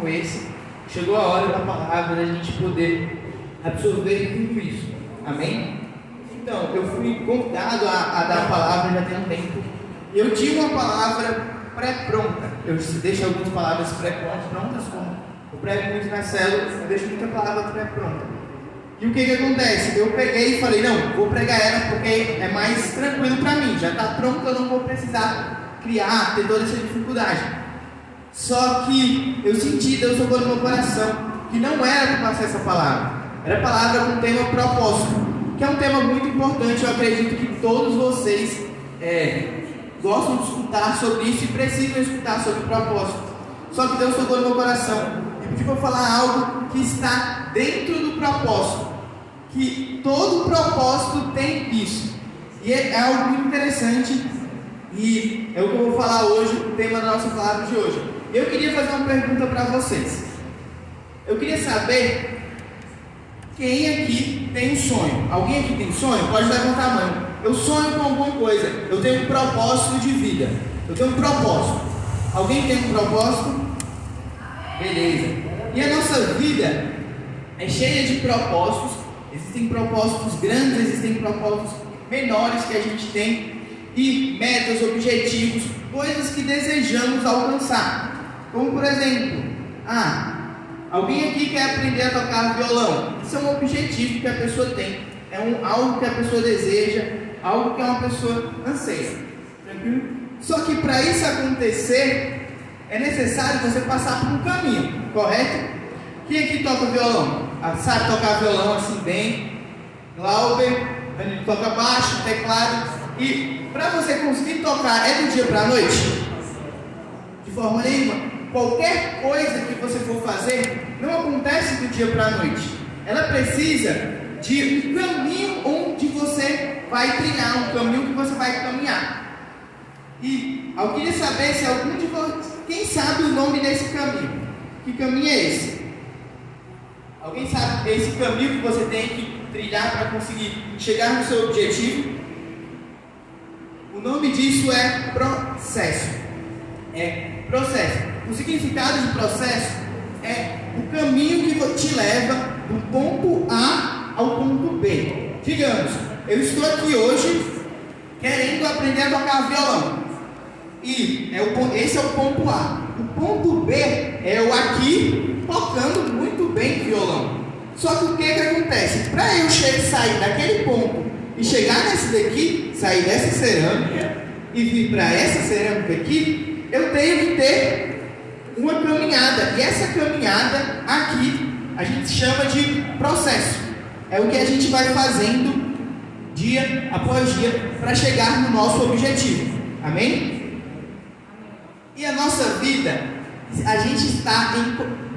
como esse, chegou a hora da palavra, da gente poder absorver tudo isso. Amém? Então, eu fui convidado a dar a palavra já tem um tempo. Eu tinha uma palavra pré-pronta. Eu deixo algumas palavras pré-prontas, como eu prego muito na célula, eu deixo muita palavra pré-pronta. E o que acontece? Eu peguei e falei, não, vou pregar ela porque é mais tranquilo para mim, já está pronto, eu não vou precisar criar, ter toda essa dificuldade. Só que eu senti, Deus tocou no meu coração, que não era para passar essa palavra, era a palavra com o tema propósito, que é um tema muito importante. Eu acredito que todos vocês gostam de escutar sobre isso e precisam escutar sobre propósito. Só que Deus tocou no meu coração e pediu para eu falar algo que está dentro do propósito, que todo propósito tem isso, e é algo muito interessante, e é o que eu vou falar hoje, o tema da nossa palavra de hoje. Eu queria fazer uma pergunta para vocês. Eu queria saber quem aqui tem um sonho. Alguém aqui tem sonho? Pode levantar a mão. Eu sonho com alguma coisa, eu tenho um propósito de vida, eu tenho um propósito. Alguém tem um propósito? Beleza. E a nossa vida é cheia de propósitos. Existem propósitos grandes, existem propósitos menores que a gente tem, e metas, objetivos, coisas que desejamos alcançar. Como por exemplo, alguém aqui quer aprender a tocar violão. Isso é um objetivo que a pessoa tem, algo que a pessoa deseja, algo que uma pessoa anseia. Tranquilo? Só que para isso acontecer, é necessário você passar por um caminho, correto? Quem aqui toca violão? Sabe tocar violão assim bem? Glauber, ele toca baixo, teclado. E para você conseguir tocar, é do dia para a noite? De forma nenhuma. Qualquer coisa que você for fazer, não acontece do dia para a noite. Ela precisa de um caminho onde você vai trilhar, um caminho que você vai caminhar. E eu queria saber se algum de vocês, quem sabe o nome desse caminho? Que caminho é esse? Alguém sabe esse caminho que você tem que trilhar para conseguir chegar no seu objetivo? O nome disso é processo. É processo. O significado de processo é o caminho que te leva do ponto A ao ponto B. Digamos, eu estou aqui hoje querendo aprender a tocar violão. E esse é o ponto A. O ponto B é eu aqui tocando muito bem violão. Só que o que acontece? Para eu sair daquele ponto e chegar nesse daqui, sair dessa cerâmica e vir para essa cerâmica aqui, eu tenho que ter uma caminhada. E essa caminhada aqui a gente chama de processo. É o que a gente vai fazendo dia após dia para chegar no nosso objetivo. Amém? E a nossa vida, a gente está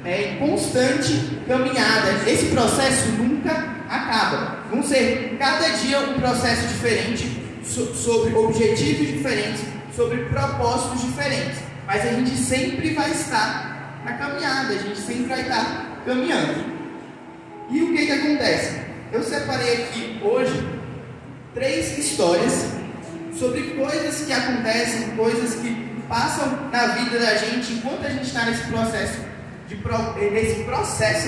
em constante caminhada. Esse processo nunca acaba. Vão ser cada dia um processo diferente, sobre objetivos diferentes, sobre propósitos diferentes. Mas a gente sempre vai estar na caminhada, a gente sempre vai estar caminhando. E o que acontece? Eu separei aqui hoje 3 histórias sobre coisas que acontecem, coisas que passam na vida da gente enquanto a gente está nesse processo,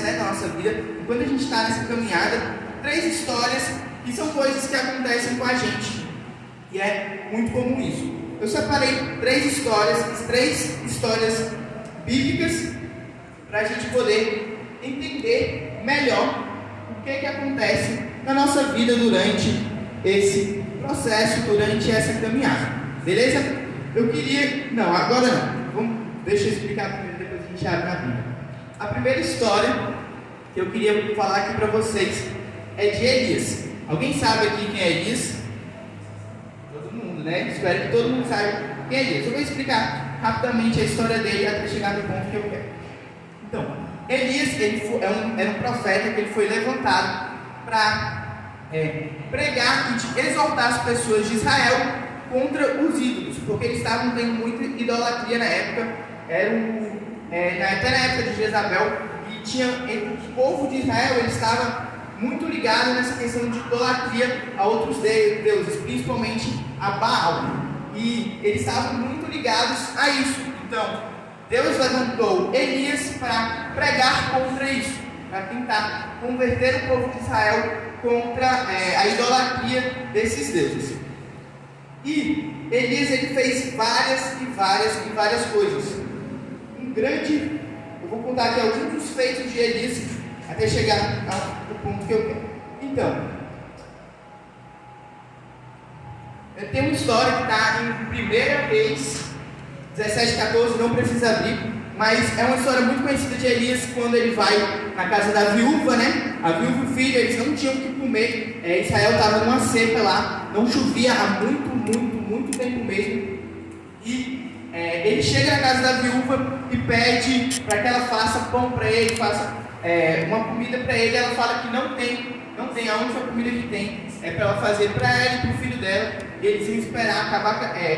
da nossa vida, enquanto a gente está nessa caminhada. 3 histórias que são coisas que acontecem com a gente, e é muito comum isso. Eu separei 3 histórias bíblicas para a gente poder entender melhor o que acontece na nossa vida durante esse processo, durante essa caminhada. Beleza? Eu queria... Não, agora não. Deixa eu explicar primeiro, depois a gente abre na Bíblia. A primeira história que eu queria falar aqui para vocês é de Elias. Alguém sabe aqui quem é Elias? Todo mundo, né? Espero que todo mundo saiba quem é Elias. Eu vou explicar rapidamente a história dele até chegar no ponto que eu quero. Então, Elias era um profeta que ele foi levantado para pregar e exortar as pessoas de Israel contra os ídolos, porque eles estavam tendo muita idolatria na época. Até na época de Jezabel, e tinha entre o povo de Israel, ele estava muito ligado nessa questão de idolatria a outros deuses, principalmente a Baal, e eles estavam muito ligados a isso. Então Deus levantou Elias para pregar contra isso, para tentar converter o povo de Israel contra a idolatria desses deuses. E Elias ele fez várias coisas. Eu vou contar aqui alguns dos feitos de Elias até chegar ao ponto que eu quero. Então, tem uma história que está em 1 Reis 17:14, não precisa abrir, mas é uma história muito conhecida de Elias quando ele vai na casa da viúva, né? A viúva e o filho, eles não tinham o que comer. Israel estava numa seca lá, não chovia há muito tempo mesmo. E ele chega na casa da viúva e pede para que ela faça pão para ele, faça uma comida para ele. Ela fala que não tem, a única comida que tem é para ela fazer para ela e para o filho dela. E eles iam esperar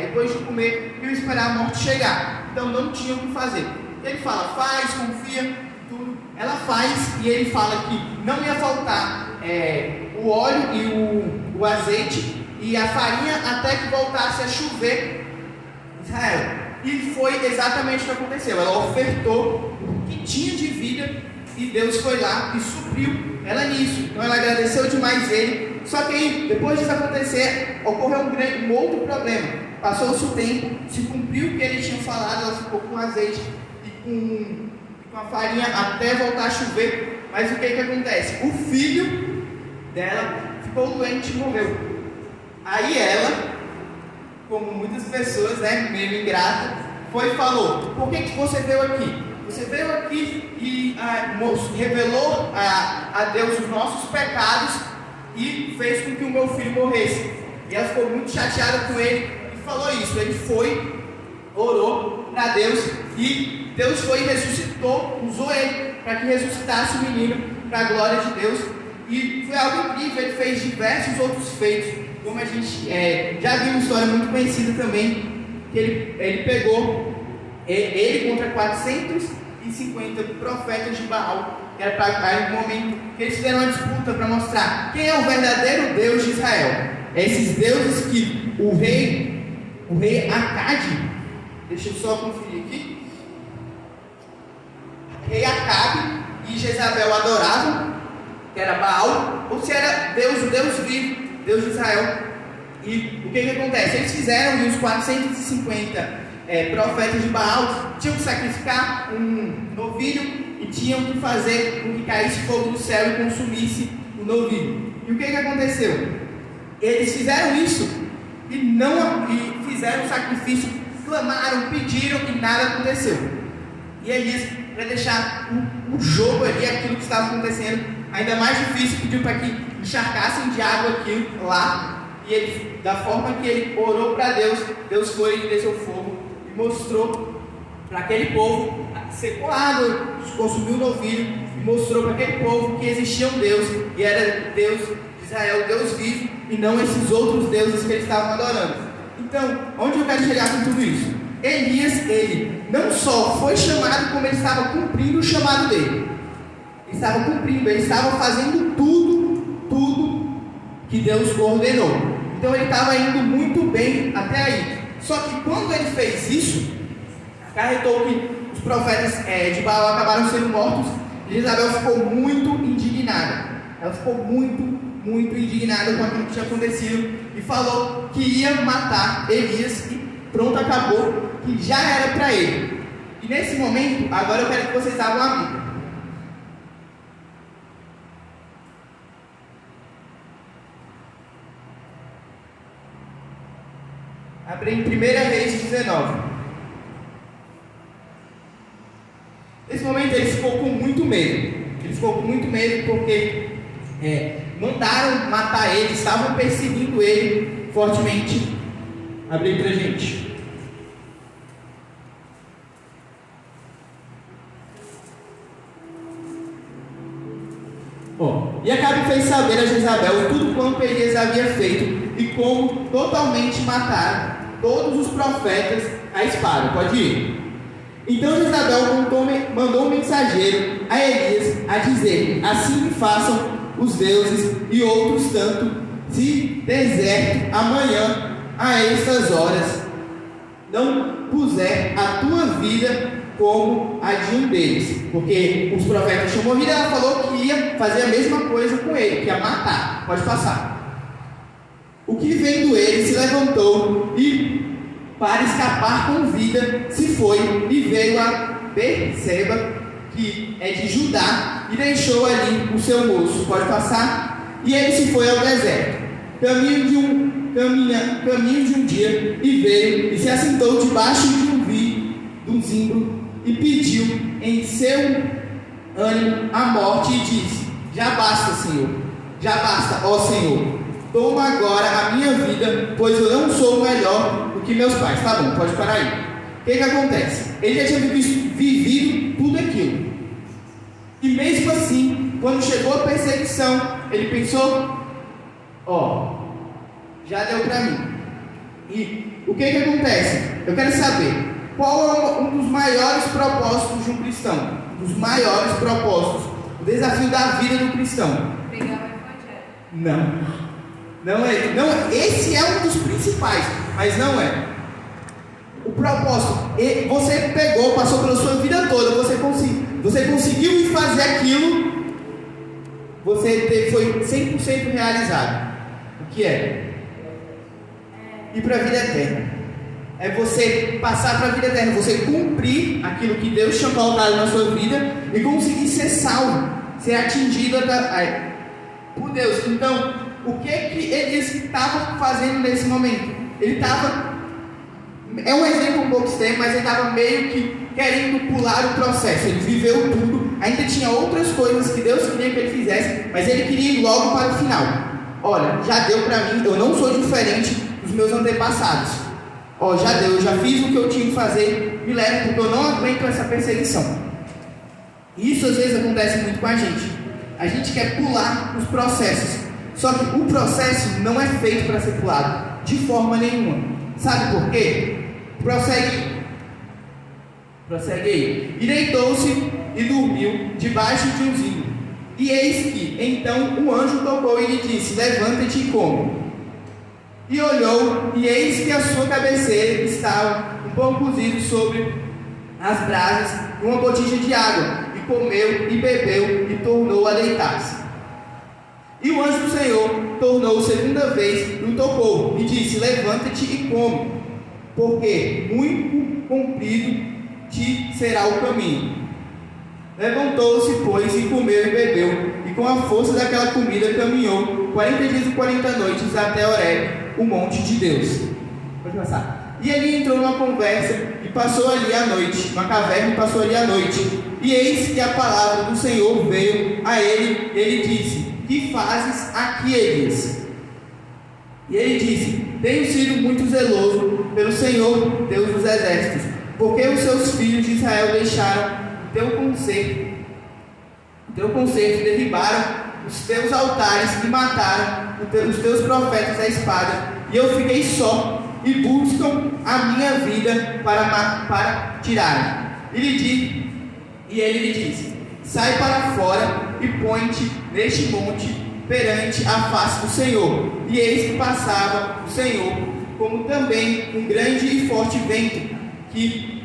depois de comer, iam esperar a morte chegar. Então não tinham o que fazer. Ele fala, faz, confia, tudo. Ela faz e ele fala que não ia faltar o óleo e o azeite e a farinha até que voltasse a chover em Israel. E foi exatamente o que aconteceu. Ela ofertou o que tinha de vida e Deus foi lá e supriu ela nisso. Então ela agradeceu demais ele. Só que aí, depois disso acontecer, ocorreu um outro problema. Passou-se o tempo, se cumpriu o que ele tinha falado, ela ficou com azeite e com a farinha até voltar a chover. Mas o que acontece? O filho dela ficou doente e morreu. Aí ela, como muitas pessoas, né, meio ingrata, foi e falou: por que você veio aqui? Você veio aqui e revelou a Deus os nossos pecados e fez com que o meu filho morresse. E ela ficou muito chateada com ele e falou isso. Ele foi, orou para Deus e Deus foi e ressuscitou, usou ele para que ressuscitasse o menino para a glória de Deus. E foi algo incrível. Ele fez diversos outros feitos, como a gente já viu uma história muito conhecida também, que ele pegou ele contra 450 profetas de Baal, que era para um momento que eles fizeram uma disputa para mostrar quem é o verdadeiro Deus de Israel. Esses deuses que o rei Acabe, deixa eu só conferir aqui, rei Acabe e Jezabel adoravam, que era Baal, ou se era Deus, o Deus vivo, Deus de Israel. E o que acontece? Eles fizeram, e os 450 profetas de Baal tinham que sacrificar um novilho e tinham que fazer com que caísse fogo do céu e consumisse o novilho. E o que aconteceu? Eles fizeram isso e fizeram o sacrifício, clamaram, pediram e nada aconteceu. E Elias, para deixar o jogo ali, aquilo que estava acontecendo ainda mais difícil, pediu para que encharcassem de água aquilo lá. E ele, da forma que ele orou para Deus, Deus foi e desceu fogo e mostrou para aquele povo, secou a água, consumiu o novilho e mostrou para aquele povo que existia um Deus e era Deus de Israel, Deus vivo, e não esses outros deuses que eles estavam adorando. Então, onde eu quero chegar com tudo isso? Elias, ele não só foi chamado, como ele estava cumprindo o chamado dele. Ele estava cumprindo, ele estava fazendo tudo que Deus ordenou. Então ele estava indo muito bem até aí. Só que quando ele fez isso, acarretou que os profetas de Baal acabaram sendo mortos. E Jezabel ficou muito indignada. Ela ficou muito indignada com aquilo que tinha acontecido e falou que ia matar Elias e pronto, acabou, que já era para ele. E nesse momento, agora eu quero que vocês abram a Bíblia. Abre em 1 Reis 19. Nesse momento ele ficou com muito medo. Ele ficou com muito medo porque mandaram matar ele, estavam perseguindo ele fortemente. Abre aí pra gente. E Acabe fez saber a Jezabel tudo quanto Elias havia feito e como totalmente mataram todos os profetas à espada. Pode ir. Então Jezabel mandou um mensageiro a Elias a dizer: assim me façam os deuses e outros tanto, se deserto amanhã a estas horas não puser a tua vida como a de um deles, porque os profetas tinham morrido. Ela falou que ia fazer a mesma coisa com ele, que ia matar. Pode passar. O que vendo ele se levantou e, para escapar com vida, se foi e veio a Berseba, que é de Judá, e deixou ali o seu moço. Pode passar. E ele se foi ao deserto, caminho de um dia, e veio e se assentou debaixo de um zimbro, e pediu em seu ânimo a morte, e disse: já basta, Senhor, já basta, ó Senhor, toma agora a minha vida, pois eu não sou melhor do que meus pais. Tá bom, pode parar aí. O que acontece? Ele já tinha vivido tudo aquilo, e mesmo assim, quando chegou a perseguição, ele pensou: já deu para mim. E o que acontece? Eu quero saber qual é um dos maiores propósitos de um cristão. Um dos maiores propósitos, o desafio da vida do cristão. Pregar o evangelho. Não é. Esse é um dos principais, mas não é. O propósito, você pegou, passou pela sua vida toda, você conseguiu ir fazer aquilo, você foi 100% realizado. O que é? Ir para a vida eterna. É você passar para a vida eterna, você cumprir aquilo que Deus tinha colocado na sua vida e conseguir ser salvo, ser atingido por Deus. Então, o que ele estava fazendo nesse momento? Ele estava, é um exemplo um pouco extremo, mas ele estava meio que querendo pular o processo. Ele viveu tudo, ainda tinha outras coisas que Deus queria que ele fizesse, mas ele queria ir logo para o final. Olha, já deu para mim, eu não sou diferente dos meus antepassados. Já deu, eu já fiz o que eu tinha que fazer, me leva, porque eu não aguento essa perseguição. Isso às vezes acontece muito com a gente. A gente quer pular os processos, só que o processo não é feito para ser pulado, de forma nenhuma. Sabe por quê? Prossegue aí. E deitou-se e dormiu debaixo de um zimbro. E eis que, então, um anjo tocou e lhe disse: levanta-te e come. E olhou, e eis que a sua cabeceira estava um pão cozido sobre as brasas e uma botija de água. E comeu, e bebeu, e tornou a deitar-se. E o anjo do Senhor tornou segunda vez, e o tocou, e disse: levanta-te e come, porque muito comprido te será o caminho. Levantou-se, pois, e comeu e bebeu, e com a força daquela comida caminhou 40 dias e 40 noites até Horebe, o monte de Deus. Pode passar. E ele entrou numa conversa e passou ali a noite, numa caverna, e passou ali a noite. E eis que a palavra do Senhor veio a ele, e ele disse: que fazes aqui, Elias? E ele disse: tenho sido muito zeloso pelo Senhor, Deus dos exércitos, porque os seus filhos de Israel deixaram o teu conserto, derribaram os teus altares e mataram os teus profetas à espada, e eu fiquei só, e buscam a minha vida para tirarem. E ele lhe disse: sai para fora e põe-te neste monte perante a face do Senhor. E eis que passava o Senhor, como também um grande e forte vento, que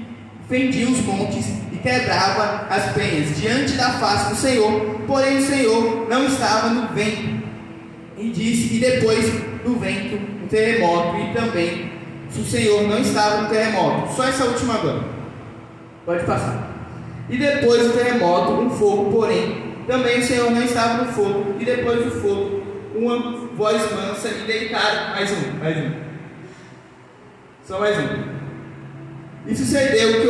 fendia os montes e quebrava as penhas diante da face do Senhor. Porém o Senhor não estava no vento. E depois do vento, o terremoto, e também o Senhor não estava no terremoto. Só essa última agora. Pode passar. E depois do terremoto, um fogo, porém também o Senhor não estava no fogo. E depois do fogo, uma voz mansa e delicada. Mais um. Só mais um. E sucedeu que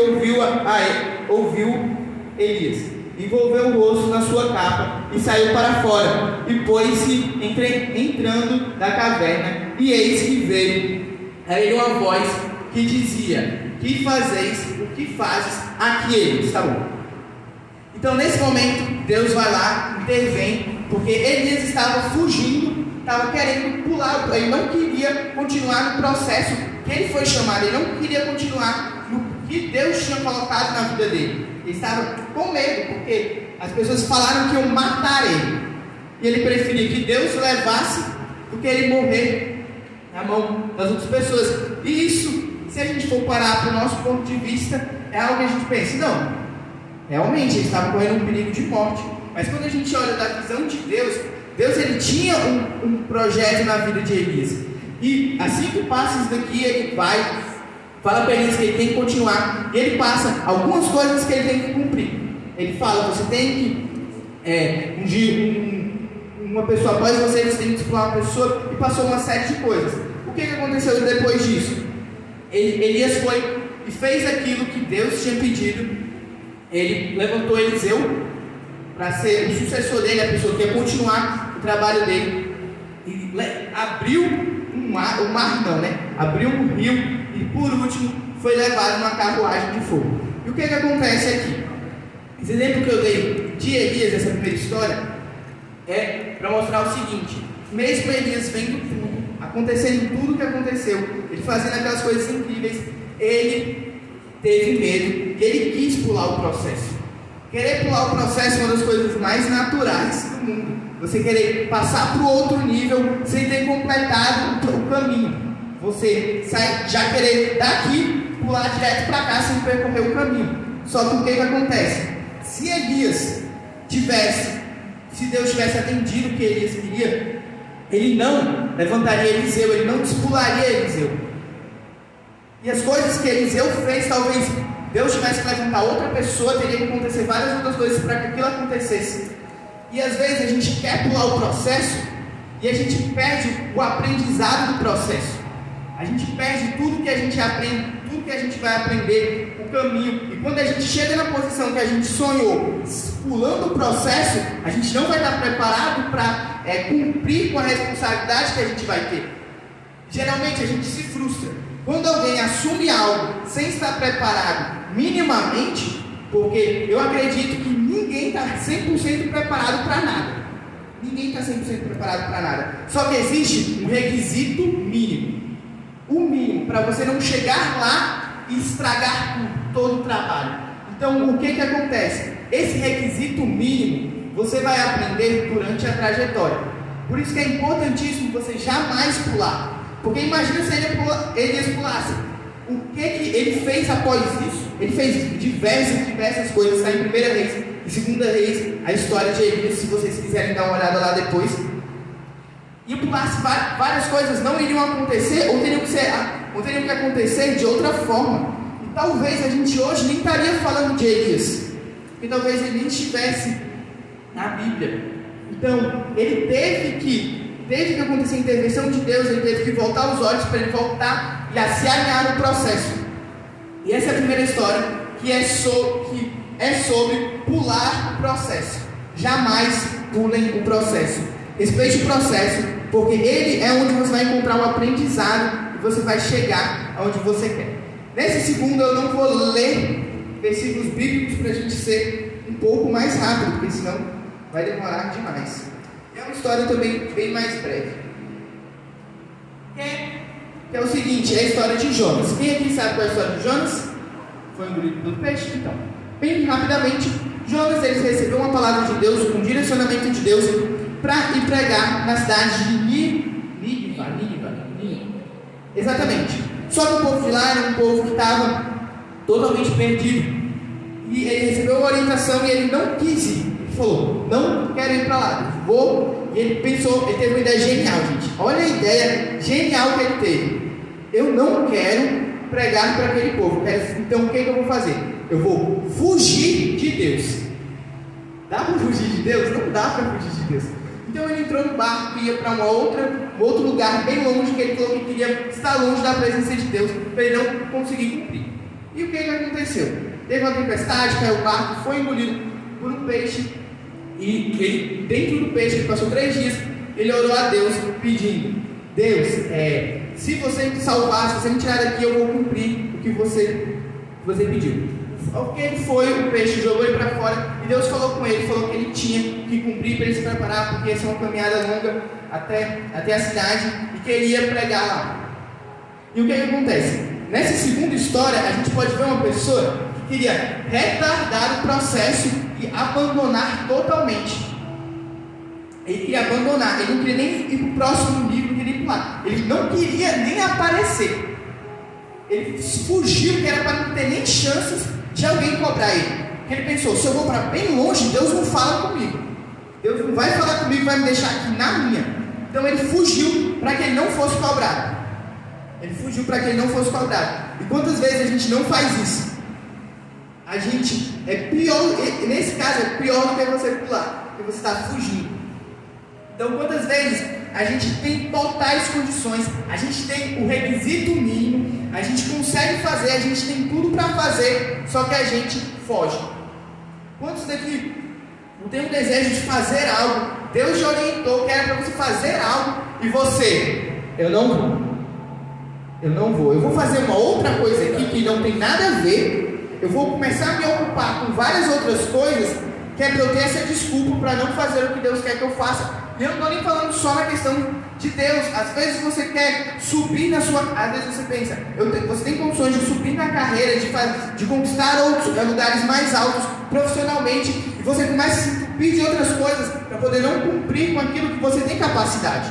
ouviu Elias, envolveu o rosto na sua capa e saiu para fora, e pôs-se entrando da caverna, e eis que veio a ele uma voz que dizia: o que fazes aqui, Elias? Tá bom. Então nesse momento Deus vai lá, intervém, porque Elias estava fugindo, estava querendo pular, ele não queria continuar no processo que ele foi chamado, ele não queria continuar no que Deus tinha colocado na vida dele. Ele estava com medo, porque as pessoas falaram que iam matar ele, e ele preferia que Deus levasse do que ele morrer na mão das outras pessoas. E isso, se a gente for parar para o nosso ponto de vista, é algo que a gente pensa, não, realmente eles estavam correndo um perigo de morte. Mas quando a gente olha da visão de Deus, Deus ele tinha um projeto na vida de Elias. E assim que passa isso daqui, ele vai, fala para Elias que ele tem que continuar. E ele passa algumas coisas que ele tem que cumprir. Ele fala, você tem que ungir uma pessoa após você tem que discipular uma pessoa. E passou uma série de coisas. O que aconteceu depois disso? Elias foi e fez aquilo que Deus tinha pedido. Ele levantou Eliseu para ser o sucessor dele, a pessoa que ia continuar o trabalho dele. E abriu abriu um rio e por último foi levado numa carruagem de fogo. E o que acontece aqui? Esse exemplo que eu dei de Elias, essa primeira história, é para mostrar o seguinte: mesmo Elias vendo tudo, acontecendo tudo o que aconteceu, ele fazendo aquelas coisas incríveis, ele teve medo e ele quis pular o processo. Querer pular o processo é uma das coisas mais naturais do mundo. Você querer passar para o outro nível sem ter completado o caminho. Você já querer daqui pular direto para cá sem percorrer o caminho. Só que o que acontece? Se Deus tivesse atendido o que Elias queria, ele não levantaria Eliseu, ele não discipularia Eliseu. E as coisas que Eliseu fez, talvez Deus tivesse que levantar outra pessoa, teria que acontecer várias outras coisas para que aquilo acontecesse. E às vezes a gente quer pular o processo e a gente perde o aprendizado do processo. A gente perde tudo que a gente aprende, tudo que a gente vai aprender, o caminho. E quando a gente chega na posição que a gente sonhou, pulando o processo, a gente não vai estar preparado para cumprir com a responsabilidade que a gente vai ter. Geralmente a gente se frustra quando alguém assume algo sem estar preparado minimamente, porque eu acredito que ninguém está 100% preparado para nada. Ninguém está 100% preparado para nada. Só que existe um requisito mínimo. O mínimo, para você não chegar lá e estragar todo o trabalho. Então, o que acontece? Esse requisito mínimo, você vai aprender durante a trajetória. Por isso que é importantíssimo você jamais pular. Porque imagina se Elias pulasse. O que ele fez após isso? Ele fez diversas coisas. Está em 1 Reis e 2 Reis, a história de Elias, se vocês quiserem dar uma olhada lá depois. E pulasse várias coisas não iriam acontecer, ou teriam que acontecer de outra forma. E talvez a gente hoje nem estaria falando de Elias, porque talvez ele nem estivesse na Bíblia. Então, ele teve que acontecer a intervenção de Deus, ele teve que voltar os olhos para ele voltar e a se alinhar no processo. E essa é a primeira história, que é sobre pular o processo. Jamais pulem o processo. Respeite o processo, porque ele é onde você vai encontrar um aprendizado e você vai chegar aonde você quer. Nesse segundo eu não vou ler versículos bíblicos para a gente ser um pouco mais rápido, porque senão vai demorar demais. É uma história também bem mais breve. Que é o seguinte, é a história de Jonas. Quem aqui sabe qual é a história de Jonas? Foi engolido pelo peixe? Então, bem rapidamente, Jonas ele recebeu uma palavra de Deus, um direcionamento de Deus para ir pregar na cidade de Nínive. Exatamente. Só que o povo de lá era um povo que estava totalmente perdido. E ele recebeu uma orientação e ele não quis ir. Ele falou, não quero ir para lá, vou. E ele pensou, ele teve uma ideia genial, gente. Olha a ideia genial que ele teve. Eu não quero pregar para aquele povo. Então o que eu vou fazer? Eu vou fugir de Deus. Dá para fugir de Deus? Não dá para fugir de Deus. Então ele entrou no barco e ia para um outro lugar bem longe, que ele falou que queria estar longe da presença de Deus, para ele não conseguir cumprir. E o que aconteceu? Teve uma tempestade, caiu o barco, foi engolido por um peixe. E ele, dentro do peixe, ele passou 3 dias, ele orou a Deus pedindo: Deus, se você me salvar, se você me tirar daqui, eu vou cumprir o que você pediu. O que ele foi, o peixe jogou ele para fora, e Deus falou com ele, falou que ele tinha que cumprir para ele se preparar, porque ia ser uma caminhada longa até a cidade, e que ele ia pregar lá. E o que acontece? Nessa segunda história, a gente pode ver uma pessoa que queria retardar o processo e abandonar totalmente. Ele queria abandonar, ele não queria nem ir para o próximo nível, não queria nem pular, ele não queria nem aparecer. Ele fugiu, que era para não ter nem chances de alguém cobrar ele. Ele pensou, se eu vou para bem longe, Deus não fala comigo. Deus não vai falar comigo, vai me deixar aqui na minha. Então ele fugiu para que ele não fosse cobrado. Ele fugiu para que ele não fosse cobrado. E quantas vezes a gente não faz isso? A gente é pior, nesse caso é pior do que você pular, porque você está fugindo. Então quantas vezes a gente tem totais condições, a gente tem o requisito mínimo, a gente consegue fazer, a gente tem tudo para fazer, só que a gente foge. Quantos daqui não tem um desejo de fazer algo, Deus te orientou que era para você fazer algo, e você, eu não vou, eu vou fazer uma outra coisa aqui que não tem nada a ver, eu vou começar a me ocupar com várias outras coisas, que é para eu ter essa desculpa para não fazer o que Deus quer que eu faça. E eu não estou nem falando só na questão de Deus. Às vezes você quer subir na sua... Às vezes você pensa, você tem condições de subir na carreira, de conquistar outros lugares mais altos profissionalmente, e você começa a se entupir de outras coisas para poder não cumprir com aquilo que você tem capacidade.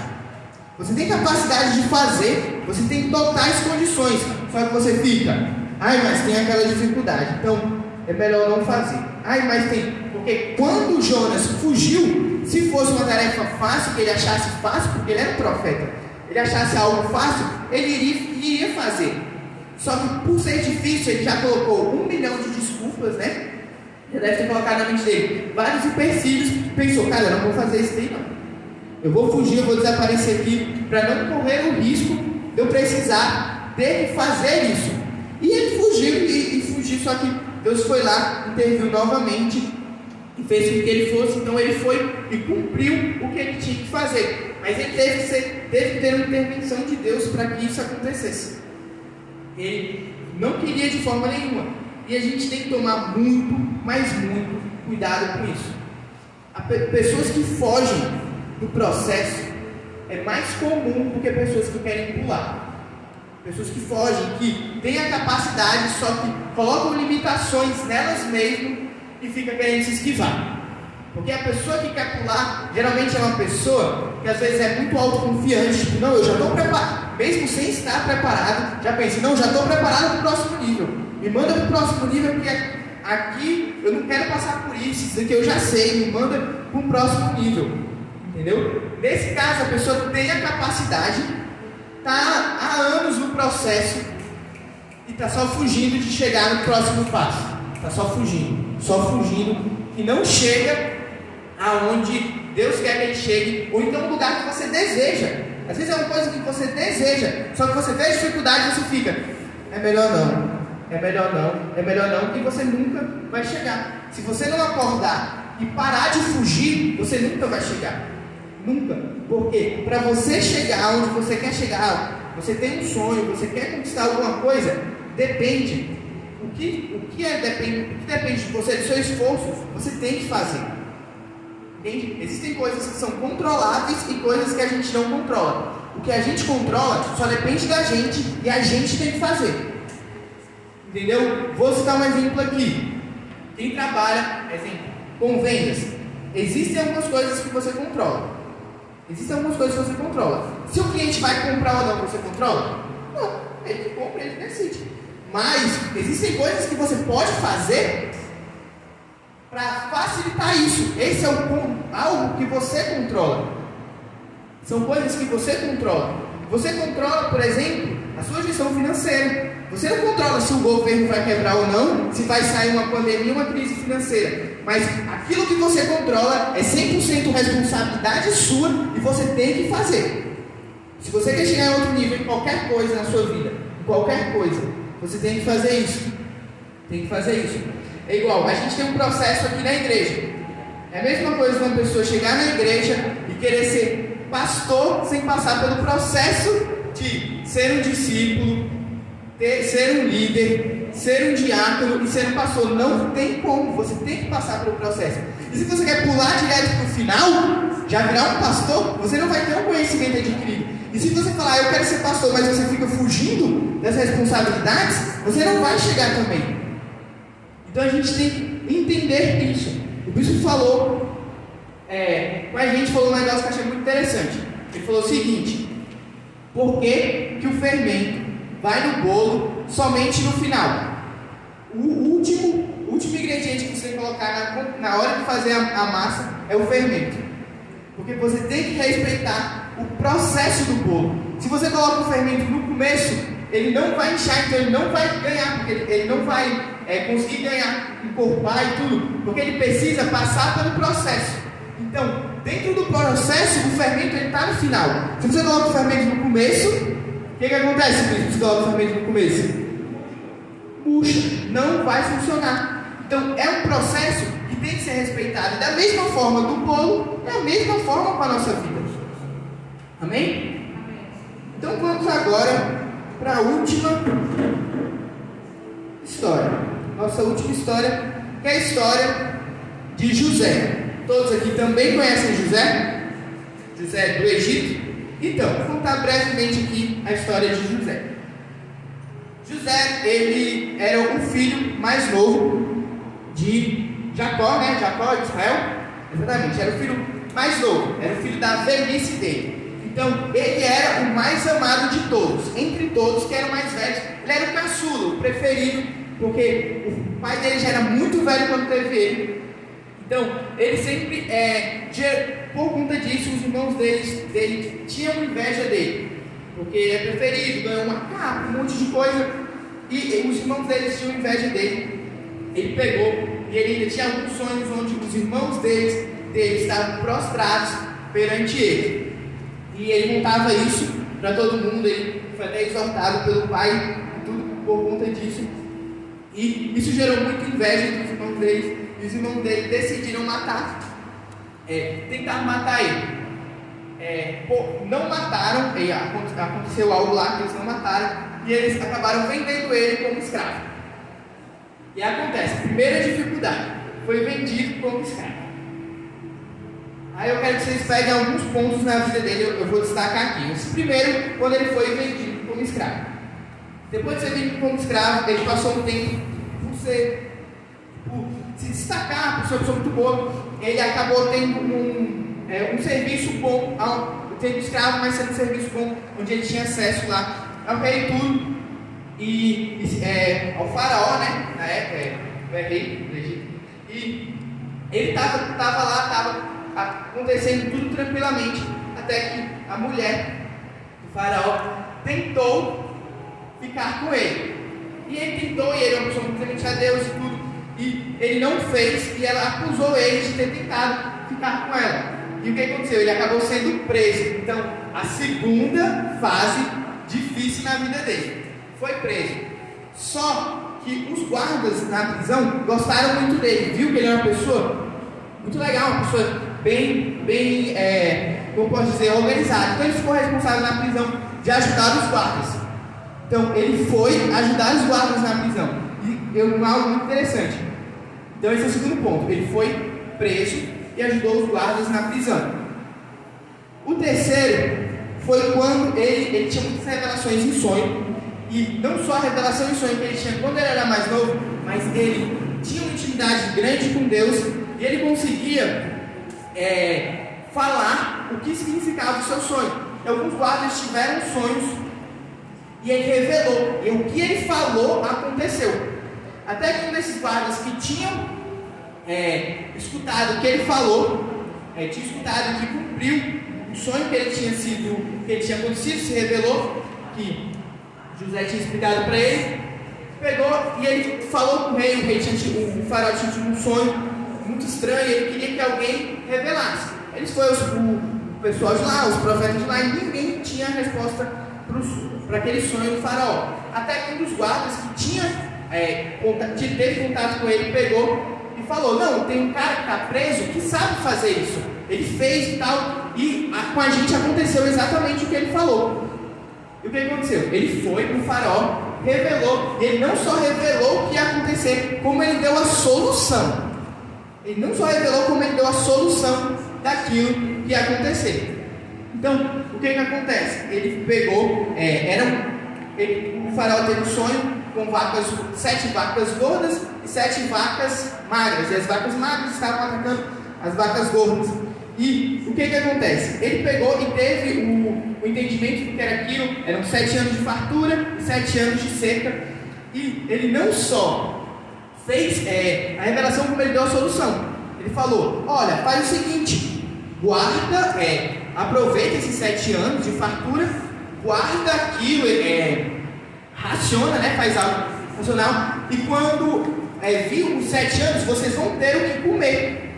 Você tem capacidade de fazer, você tem totais condições, só que você fica, mas tem aquela dificuldade, então é melhor não fazer. Mas tem... Porque quando Jonas fugiu, se fosse uma tarefa fácil, que ele achasse fácil, porque ele era um profeta, ele achasse algo fácil, ele iria fazer. Só que por ser difícil, ele já colocou 1 milhão de desculpas, né? Já deve ter colocado na mente dele vários empecilhos. Pensou, cara, eu não vou fazer isso daí não. Eu vou fugir, eu vou desaparecer aqui, para não correr o risco de eu precisar ter que fazer isso. E ele fugiu, e fugiu, só que Deus foi lá, interviu novamente, e fez com que ele fosse. Então ele foi e cumpriu o que ele tinha que fazer, mas ele teve que ter uma intervenção de Deus para que isso acontecesse. Ele não queria de forma nenhuma, e a gente tem que tomar muito, mas muito cuidado com isso. Pessoas que fogem do processo é mais comum do que pessoas que querem pular. Pessoas que fogem, que têm a capacidade, só que colocam limitações nelas mesmas e fica querendo se esquivar. Porque a pessoa que quer pular, geralmente é uma pessoa que às vezes é muito autoconfiante, tipo, não, eu já estou preparado, mesmo sem estar preparado, já pensa, não, já estou preparado para o próximo nível, me manda para o próximo nível, porque aqui eu não quero passar por isso daqui eu já sei, me manda para o próximo nível, entendeu? Nesse caso, a pessoa tem a capacidade, está há anos no processo e está só fugindo de chegar no próximo passo. Está só fugindo, e não chega aonde Deus quer que ele chegue, ou então no lugar que você deseja. Às vezes é uma coisa que você deseja, só que você vê a dificuldade e você fica, é melhor não, e você nunca vai chegar. Se você não acordar e parar de fugir, você nunca vai chegar. Nunca. Porque para você chegar onde você quer chegar, você tem um sonho, você quer conquistar alguma coisa, depende. O que depende de você, do seu esforço, você tem que fazer. Entende? Existem coisas que são controláveis e coisas que a gente não controla. O que a gente controla só depende da gente e a gente tem que fazer. Entendeu? Vou citar um exemplo aqui. Quem trabalha, com vendas, existem algumas coisas que você controla. Se o cliente vai comprar ou não, você controla? Não, ele compra, ele decide. Mas existem coisas que você pode fazer para facilitar isso. Esse é algo que você controla. São coisas que você controla. Você controla, por exemplo, a sua gestão financeira. Você não controla se o governo vai quebrar ou não, se vai sair uma pandemia, uma crise financeira. Mas aquilo que você controla é 100% responsabilidade sua e você tem que fazer. Se você quer chegar em outro nível em qualquer coisa na sua vida, você tem que fazer isso. É igual, a gente tem um processo aqui na igreja. É a mesma coisa uma pessoa chegar na igreja e querer ser pastor sem passar pelo processo de ser um discípulo, ser um líder, ser um diácono e ser um pastor. Não tem como, você tem que passar pelo processo. E se você quer pular direto para o final, já virar um pastor, você não vai ter um conhecimento adquirido. E se você falar, eu quero ser pastor, mas você fica fugindo das responsabilidades, você não vai chegar também. Então a gente tem que entender isso. O bispo falou, com a gente falou um negócio que eu achei muito interessante. Ele falou o seguinte: por que o fermento vai no bolo somente no final? O último ingrediente que você tem que colocar na hora de fazer a massa é o fermento. Porque você tem que respeitar o processo do bolo. Se você coloca o fermento no começo, ele não vai inchar, então ele não vai ganhar, porque ele não vai conseguir ganhar, encorpar e tudo, porque ele precisa passar pelo processo. Então, dentro do processo, o fermento está no final. Se você coloca o fermento no começo, o que acontece se você coloca o fermento no começo? Puxa, não vai funcionar. Então, é um processo que tem que ser respeitado. Da mesma forma do bolo, da mesma forma com a nossa vida. Amém? Então, vamos agora para a última história. Nossa última história, que é a história de José. Todos aqui também conhecem José? José do Egito? Então, vou contar brevemente aqui a história de José. José, ele era o filho mais novo de Jacó, né? Jacó de Israel. Exatamente, era o filho mais novo, era o filho da velhice dele. Então, ele era o mais amado de todos. Entre todos, que eram mais velhos, ele era o caçula, o preferido, porque o pai dele já era muito velho quando teve ele. Então, ele sempre, por conta disso, os irmãos dele tinham inveja dele, porque é preferido, ganhou uma capa, um monte de coisa, e os irmãos deles tinham inveja dele. Ele pegou, e ele ainda tinha alguns sonhos onde os irmãos dele estavam prostrados perante ele, e ele contava isso para todo mundo. Ele foi até exortado pelo pai, tudo por conta disso, e isso gerou muita inveja entre os irmãos dele. E os irmãos dele decidiram tentar matar ele. Não mataram, aconteceu algo lá que eles não mataram, e eles acabaram vendendo ele como escravo. E acontece, a primeira dificuldade, foi vendido como escravo. Aí eu quero que vocês peguem alguns pontos na vida dele, eu vou destacar aqui. Esse primeiro, quando ele foi vendido como escravo. Depois de ser vendido como escravo, ele passou um tempo por se destacar, por ser uma pessoa muito boa. Ele acabou tendo um serviço bom, sendo escravo, mas sendo um serviço bom, onde ele tinha acesso lá ao rei tudo, ao faraó, né, na época, o rei do Egito. E ele estava acontecendo tudo tranquilamente, até que a mulher do faraó tentou ficar com ele. E ele tentou, e ele é uma pessoa muito temente a Deus e tudo, e ele não fez, e ela acusou ele de ter tentado ficar com ela. E o que aconteceu? Ele acabou sendo preso. Então, a segunda fase difícil na vida dele, foi preso. Só que os guardas na prisão gostaram muito dele, viu que ele é uma pessoa muito legal, uma pessoa bem, como posso dizer, organizada. Então ele ficou responsável na prisão de ajudar os guardas. Então ele foi ajudar os guardas na prisão. E algo muito interessante. Então esse é o segundo ponto. Ele foi preso e ajudou os guardas na prisão. O terceiro foi quando ele tinha muitas revelações em sonho. E não só a revelação em sonho que ele tinha quando ele era mais novo, mas ele tinha uma intimidade grande com Deus. E ele conseguia falar o que significava o seu sonho. E alguns guardas tiveram sonhos e ele revelou. E o que ele falou aconteceu. Até que um desses guardas que tinham escutado o que ele falou, tinha escutado que cumpriu o sonho que ele tinha acontecido, se revelou, que José tinha explicado para ele, pegou e ele falou com o rei. O faraó tinha tido um sonho muito estranho, ele queria que alguém revelasse. Eles foram o pessoal de lá, os profetas de lá, e ninguém tinha resposta para aquele sonho do faraó. Até que um dos guardas que teve contato com ele, pegou e falou: não, tem um cara que está preso que sabe fazer isso, ele fez e tal, e com a gente aconteceu exatamente o que ele falou. E o que aconteceu? Ele foi para o faraó, revelou, e ele não só revelou o que ia acontecer, como ele deu a solução. Ele não só revelou, como ele deu a solução daquilo que ia acontecer. Então, o que acontece? Ele pegou, o faraó teve um sonho com 7 vacas gordas e 7 vacas magras. E as vacas magras estavam atacando as vacas gordas. E o que acontece? Ele pegou e teve o entendimento do que era aquilo. Eram 7 anos de fartura e 7 anos de seca. E ele não só fez a revelação como ele deu a solução. Ele falou: olha, faz o seguinte, guarda, aproveita esses 7 anos de fartura, guarda aquilo, raciona, né, faz algo racional, e quando vir os 7 anos, vocês vão ter o que comer.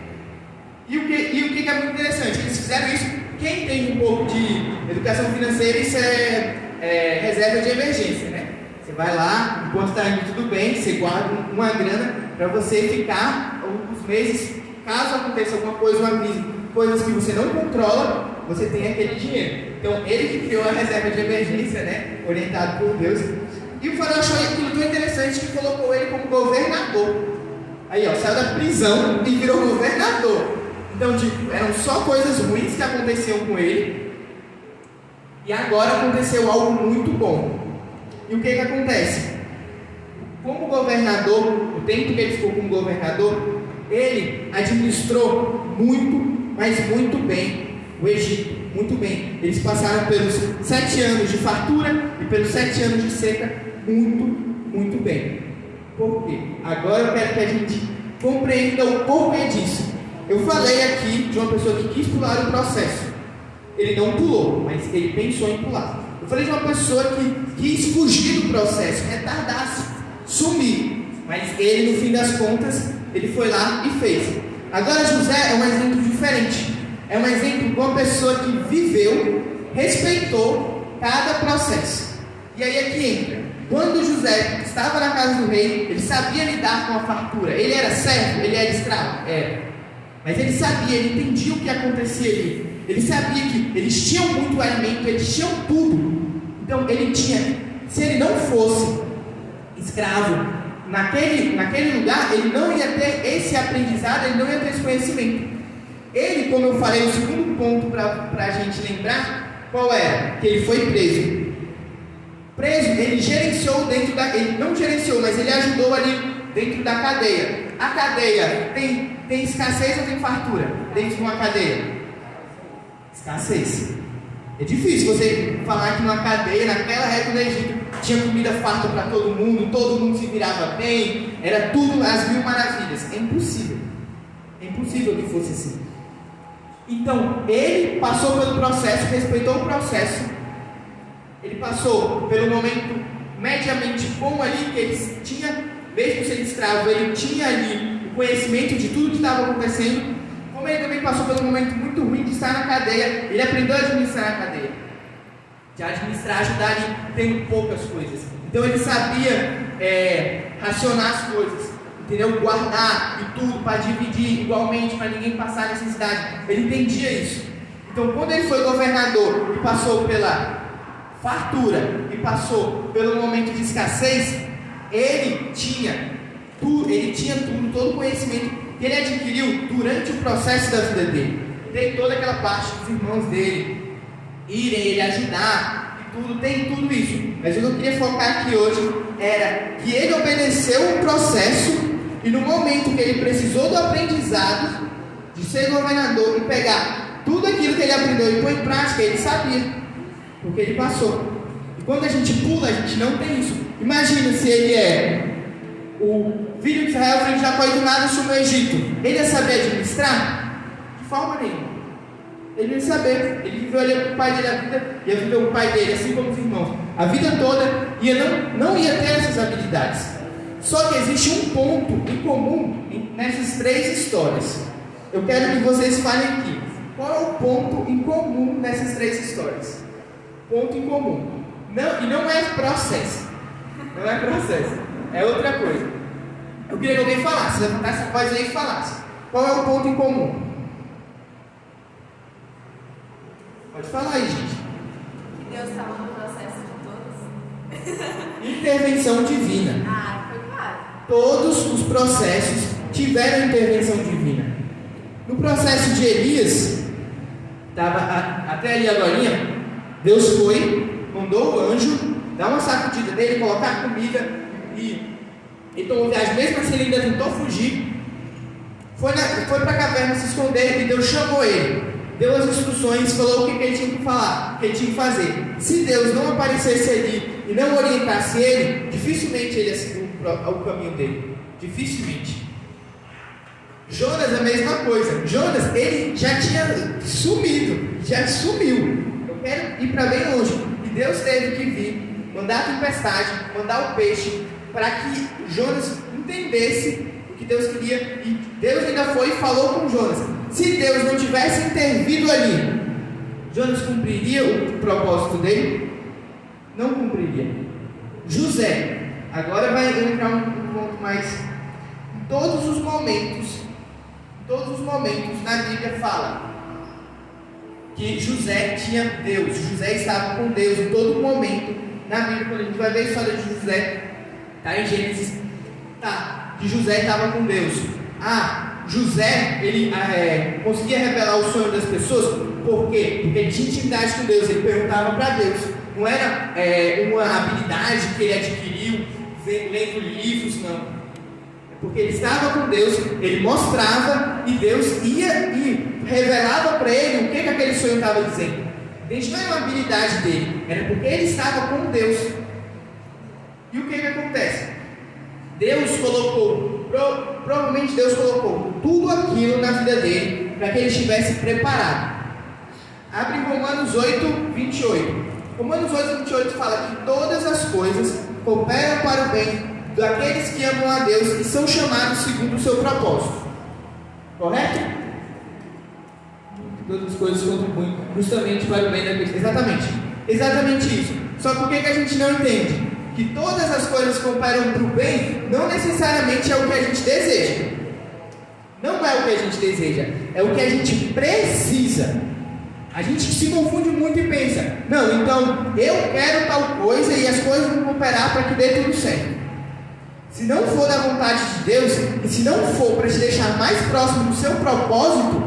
E o que é muito interessante, eles fizeram isso. Quem tem um pouco de educação financeira, isso é reserva de emergência, né? Você vai lá, enquanto está indo tudo bem, você guarda uma grana para você ficar alguns meses, caso aconteça alguma coisa, uma crise, coisas que você não controla, você tem aquele dinheiro. Então, ele que criou a reserva de emergência, né? Orientado por Deus. E o faraó achou aquilo tão interessante que colocou ele como governador. Aí, ó, saiu da prisão e virou governador. Então, tipo, eram só coisas ruins que aconteciam com ele. E agora aconteceu algo muito bom. E o que acontece? Como governador, o tempo que ele ficou como governador, ele administrou muito, mas muito bem o Egito. Muito bem. Eles passaram pelos 7 anos de fartura e pelos 7 anos de seca muito, muito bem. Por quê? Agora eu quero que a gente compreenda o porquê disso. Eu falei aqui de uma pessoa que quis pular o processo. Ele não pulou, mas ele pensou em pular. Eu falei de uma pessoa que quis fugir do processo, retardar-se, sumir. Mas ele, no fim das contas, ele foi lá e fez. Agora José é um exemplo diferente. É um exemplo de uma pessoa que viveu, respeitou cada processo. E aí é que entra. Quando José estava na casa do rei, ele sabia lidar com a fartura. Ele era servo, ele era escravo? Era. Mas ele sabia, ele entendia o que acontecia ali. Ele sabia que eles tinham muito alimento, eles tinham tudo. Então ele tinha, se ele não fosse escravo naquele lugar, ele não ia ter esse aprendizado, ele não ia ter esse conhecimento. Ele, como eu falei, o segundo ponto para a gente lembrar, qual era? Que ele foi preso. Preso, ele gerenciou dentro da... Ele não gerenciou, mas ele ajudou ali dentro da cadeia. A cadeia tem escassez ou tem fartura dentro de uma cadeia? Escassez. É difícil você falar que numa cadeia, naquela época do Egito, tinha comida farta para todo mundo se virava bem, era tudo as 1000 maravilhas. É impossível. É impossível que fosse assim. Então, ele passou pelo processo, respeitou o processo. Ele passou pelo momento mediamente bom ali, que ele tinha, mesmo sendo escravo, ele tinha ali o conhecimento de tudo que estava acontecendo. Como ele também passou pelo momento muito ruim de estar na cadeia, ele aprendeu a administrar a cadeia. De administrar, ajudar ali, tendo poucas coisas. Então ele sabia racionar as coisas, entendeu? Guardar e tudo para dividir igualmente, para ninguém passar necessidade. Ele entendia isso. Então quando ele foi governador e passou pela fartura e passou pelo momento de escassez, ele tinha tudo, todo o conhecimento que ele adquiriu durante o processo da vida dele. Tem toda aquela parte dos irmãos dele irem ele ajudar e tudo, tem tudo isso. Mas o que eu queria focar aqui hoje era que ele obedeceu o processo e no momento que ele precisou do aprendizado de ser governador e pegar tudo aquilo que ele aprendeu e pôr em prática, ele sabia, porque ele passou. E quando a gente pula, a gente não tem isso. Imagina se ele é o filho de Israel, filho de Jacó, e do nada sumiu no Egito. Ele ia saber administrar? De forma nenhuma. Ele não ia saber. Ele viveu ali com o pai dele a vida, ia viver o pai dele, assim como os irmãos. A vida toda não ia ter essas habilidades. Só que existe um ponto em comum nessas 3 histórias. Eu quero que vocês falem aqui. Qual é o ponto em comum nessas 3 histórias? Ponto em comum. Não é processo. Não é processo. É outra coisa. Eu queria que alguém falasse, levantasse a voz aí e falasse. Qual é o ponto em comum? Pode falar aí, gente. Que Deus estava no processo de todos. Intervenção divina. Foi claro. Todos os processos tiveram intervenção divina. No processo de Elias, estava até ali agora, Deus mandou o anjo dar uma sacudida dele, colocar comida. E tomou viagem, mesmo assim ele ainda tentou fugir, foi para a caverna se esconder e Deus chamou ele, deu as instruções, falou o que ele tinha que falar, o que ele tinha que fazer. Se Deus não aparecesse ali e não orientasse ele, dificilmente ele ia seguir o caminho dele. Dificilmente. Jonas a mesma coisa. Jonas, ele já tinha sumiu. Eu quero ir para bem longe. E Deus teve que vir, mandar a tempestade, mandar o peixe, para que Jonas entendesse o que Deus queria. E Deus ainda foi e falou com Jonas. Se Deus não tivesse intervido ali, Jonas cumpriria o propósito dele? Não cumpriria. José, agora vai entrar um ponto mais. Em todos os momentos na Bíblia fala que José tinha Deus, José estava com Deus em todo momento. Na Bíblia, quando a gente vai ver a história de José, está em Gênesis, que José estava com Deus. José, ele conseguia revelar o sonho das pessoas. Por quê? Porque ele tinha intimidade com Deus, ele perguntava para Deus. Não era uma habilidade que ele adquiriu lendo livros, não. Porque ele estava com Deus, ele mostrava e Deus ia e revelava para ele o que aquele sonho estava dizendo. Isso não é uma habilidade dele, era porque ele estava com Deus. E o que acontece? Deus colocou, provavelmente Deus colocou tudo aquilo na vida dele para que ele estivesse preparado. Abre Romanos 8, 28. Romanos 8, 28 fala que todas as coisas cooperam para o bem daqueles que amam a Deus e são chamados segundo o seu propósito. Correto? Todas as coisas contribuem justamente para o bem daqueles. Exatamente isso. Só que o que a gente não entende? Que todas as coisas cooperam para o bem não necessariamente é o que a gente deseja. Não é o que a gente deseja, é o que a gente precisa. A gente se confunde muito e pensa, não, então eu quero tal coisa e as coisas vão cooperar para que dê tudo certo. Se não for da vontade de Deus, e se não for para te deixar mais próximo do seu propósito,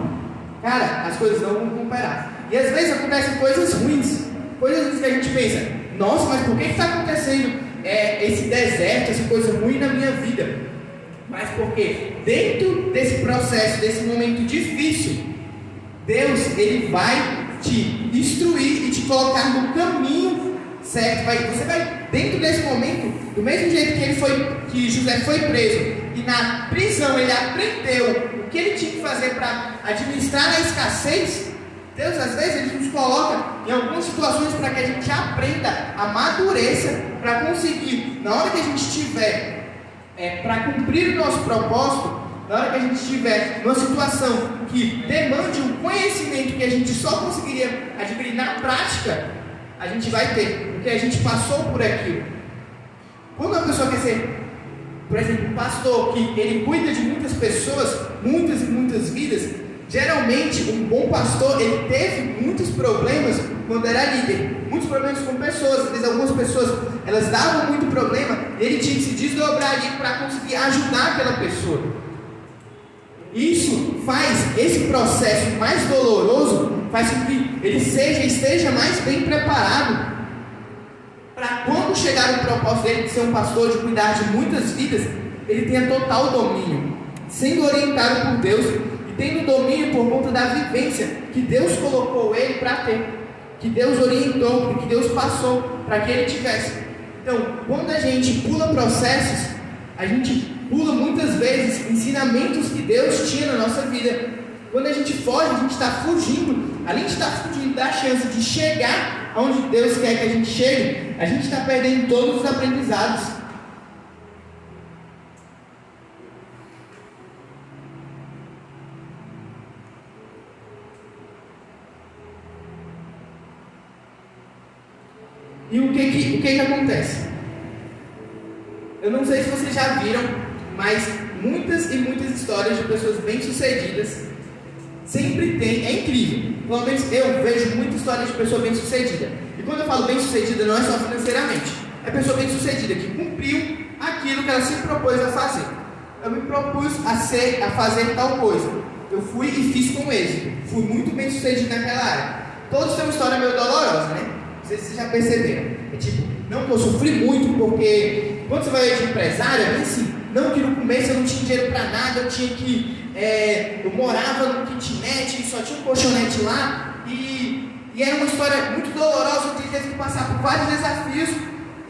cara, as coisas não vão cooperar. E às vezes acontecem coisas ruins que a gente pensa, nossa, mas por que está acontecendo esse deserto, essa coisa ruim na minha vida? Mas porque dentro desse processo, desse momento difícil, Deus, ele vai te instruir e te colocar no caminho certo. Você vai, dentro desse momento, do mesmo jeito que José foi preso, e na prisão ele aprendeu o que ele tinha que fazer para administrar a escassez. Deus, às vezes, ele nos coloca em algumas situações para que a gente aprenda, amadureça, para conseguir, na hora que a gente estiver para cumprir o nosso propósito, na hora que a gente estiver numa situação que demande um conhecimento que a gente só conseguiria adquirir na prática, a gente vai ter, porque a gente passou por aquilo. Quando uma pessoa quer ser, por exemplo, um pastor que ele cuida de muitas pessoas, muitas e muitas vidas, geralmente um bom pastor, ele teve muitos problemas quando era líder, muitos problemas com pessoas. Às vezes algumas pessoas, elas davam muito problema, e ele tinha que se desdobrar ali para conseguir ajudar aquela pessoa. Isso faz esse processo mais doloroso, faz com que ele esteja mais bem preparado para quando chegar o propósito dele de ser um pastor, de cuidar de muitas vidas, ele tenha total domínio, sendo orientado por Deus e tendo domínio por conta da vivência que Deus colocou ele para ter, que Deus orientou, que Deus passou para que ele tivesse. Então, quando a gente pula processos, a gente pula muitas vezes ensinamentos que Deus tinha na nossa vida. Quando a gente foge, a gente está fugindo. Além de estar fugindo da chance de chegar aonde Deus quer que a gente chegue, a gente está perdendo todos os aprendizados. E o que acontece? Eu não sei se vocês já viram, mas muitas e muitas histórias de pessoas bem-sucedidas sempre tem, é incrível. Pelo menos eu vejo muita história de pessoa bem-sucedida. E quando eu falo bem-sucedida, não é só financeiramente. É pessoa bem-sucedida que cumpriu aquilo que ela se propôs a fazer. Eu me propus a fazer tal coisa. Eu fui e fiz com êxito. Fui muito bem-sucedido naquela área. Todos têm uma história meio dolorosa, né? Não sei se vocês já perceberam. É tipo, não que eu sofri muito, porque quando você vai de empresário, é bem assim. Não, que no começo eu não tinha dinheiro para nada, eu tinha que... eu morava no kitnet, só tinha um colchonete lá, e era uma história muito dolorosa, ele teve que passar por vários desafios,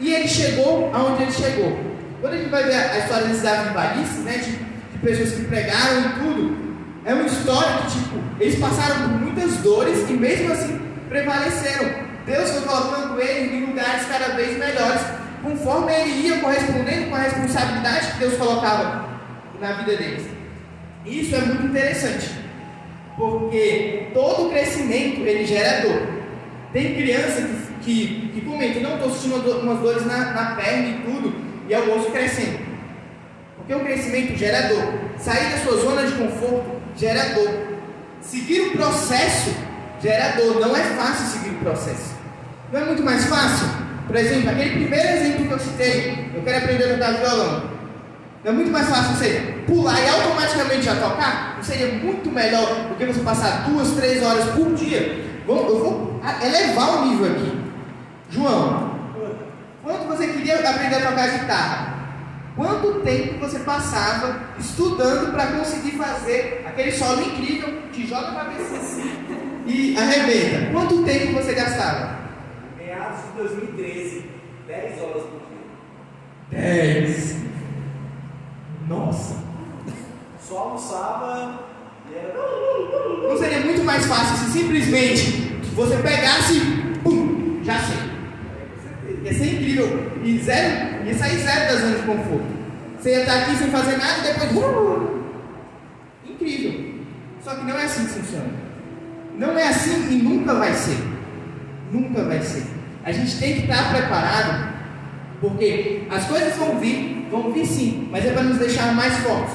e ele chegou aonde ele chegou. Quando a gente vai ver a história desses avivalistas, né, de pessoas que pregaram e tudo, é uma história que, tipo, eles passaram por muitas dores e mesmo assim prevaleceram. Deus foi colocando eles em lugares cada vez melhores, conforme ele ia correspondendo com a responsabilidade que Deus colocava na vida deles. Isso é muito interessante, porque todo crescimento ele gera dor. Tem criança que comenta, não, estou sentindo umas dores na perna e tudo, e é o osso crescendo. Porque o crescimento gera dor. Sair da sua zona de conforto gera dor. Seguir o processo gera dor. Não é fácil seguir o processo. Não é muito mais fácil? Por exemplo, aquele primeiro exemplo que eu citei, eu quero aprender a tocar violão. Não é muito mais fácil você pular e automaticamente já tocar? Não seria muito melhor do que você passar 2, 3 horas por dia? Eu vou elevar o nível aqui. João, quando você queria aprender a tocar guitarra, quanto tempo você passava estudando para conseguir fazer aquele solo incrível que joga a cabeça assim e arrebenta? Quanto tempo você gastava? Meados de 2013, 10 horas por dia. 10. Nossa. Só almoçava e era... Não seria muito mais fácil se simplesmente você pegasse e pum, já sei. Ia ser incrível. Ia sair zero da zona de conforto. Você ia estar aqui sem fazer nada e depois... Incrível. Só que não é assim que funciona. Não é assim e nunca vai ser. Nunca vai ser. A gente tem que estar preparado, porque as coisas vão vir sim, mas é para nos deixar mais fortes.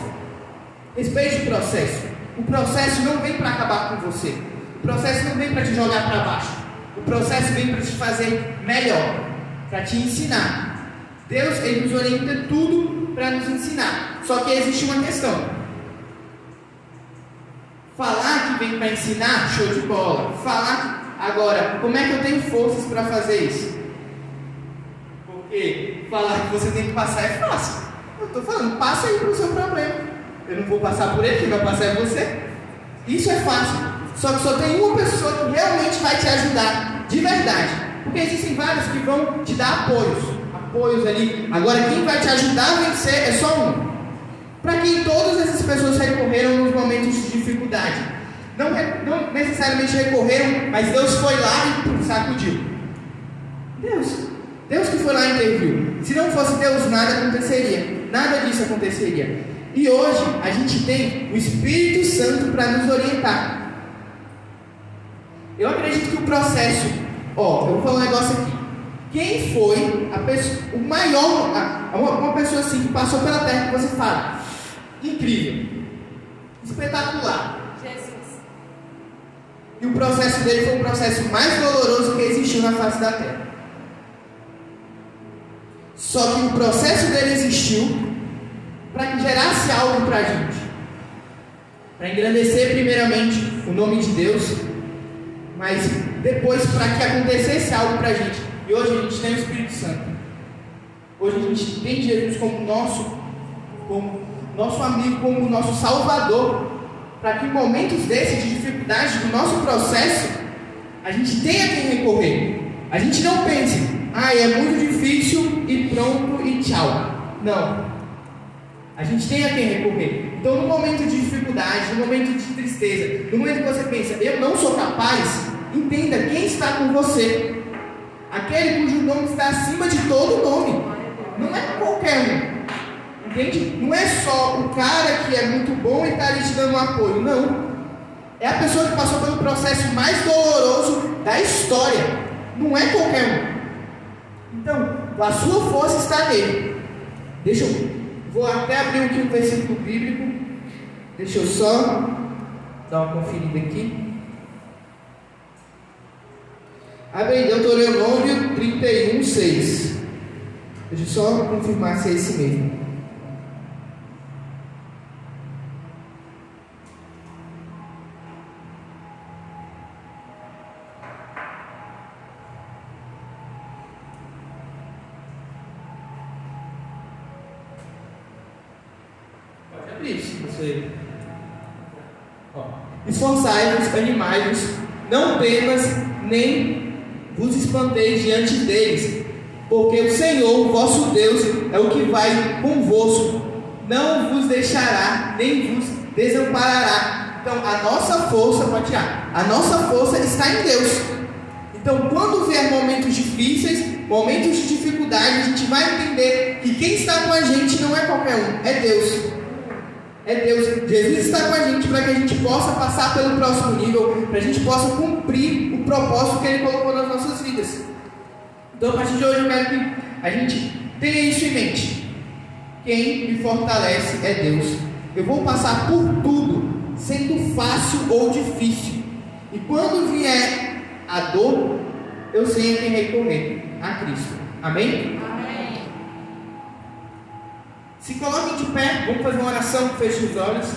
Respeite o processo. O processo não vem para acabar com você. O processo não vem para te jogar para baixo. O processo vem para te fazer melhor, para te ensinar. Deus, Ele nos orienta tudo para nos ensinar. Só que existe uma questão. Falar que vem para ensinar, show de bola. Agora, como é que eu tenho forças para fazer isso? Porque falar que você tem que passar é fácil. Eu estou falando, passa aí para o seu problema. Eu não vou passar por ele, quem vai passar é você. Isso é fácil. Só que só tem uma pessoa que realmente vai te ajudar, de verdade. Porque existem vários que vão te dar apoios ali. Agora, quem vai te ajudar a vencer é só um. Para quem todas essas pessoas recorreram nos momentos de dificuldade. Não necessariamente recorreram, mas Deus foi lá e sacudiu. Deus que foi lá e interviu. Se não fosse Deus, nada aconteceria. Nada disso aconteceria. E hoje a gente tem o Espírito Santo para nos orientar. Eu acredito que o processo... eu vou falar um negócio aqui. Quem foi a pessoa, o maior... Uma pessoa assim que passou pela terra que você fala... Incrível. Espetacular. Jesus. E o processo dele foi o processo mais doloroso que existiu na face da terra. Só que o processo dele existiu para que gerasse algo para a gente. Para engrandecer primeiramente o nome de Deus, mas depois para que acontecesse algo para a gente. E hoje a gente tem o Espírito Santo. Hoje a gente tem Jesus como nosso amigo, como nosso Salvador. Para que em momentos desses de dificuldade do nosso processo, a gente tenha quem recorrer. A gente não pense, é muito difícil e pronto e tchau. Não. A gente tem a quem recorrer. Então, no momento de dificuldade, no momento de tristeza, no momento que você pensa, eu não sou capaz, entenda quem está com você. Aquele cujo nome está acima de todo nome. Não é qualquer um. Entende? Não é só o cara que é muito bom e está ali te dando um apoio. Não. É a pessoa que passou pelo processo mais doloroso da história. Não é qualquer um. Então, a sua força está nele. Vou até abrir aqui um versículo bíblico. Deixa eu só dar uma conferida aqui. Abre aí, Deuteronômio 31, 6. Deixa eu só confirmar se é esse mesmo. Esforçai-vos, animai-vos, não temas, nem vos espanteis diante deles, porque o Senhor, vosso Deus, é o que vai convosco, não vos deixará, nem vos desamparará. Então, a nossa força, pode tirar, a nossa força está em Deus. Então, quando vier momentos difíceis, momentos de dificuldade, a gente vai entender que quem está com a gente não é qualquer um, é Deus. É Deus. Jesus está com a gente para que a gente possa passar pelo próximo nível, para a gente possa cumprir o propósito que Ele colocou nas nossas vidas. Então, a partir de hoje, eu quero que a gente tenha isso em mente. Quem me fortalece é Deus. Eu vou passar por tudo, sendo fácil ou difícil. E quando vier a dor, eu sei a quem recorrer, a Cristo. Amém? Amém. Se coloquem de pé, vamos fazer uma oração, feche os olhos.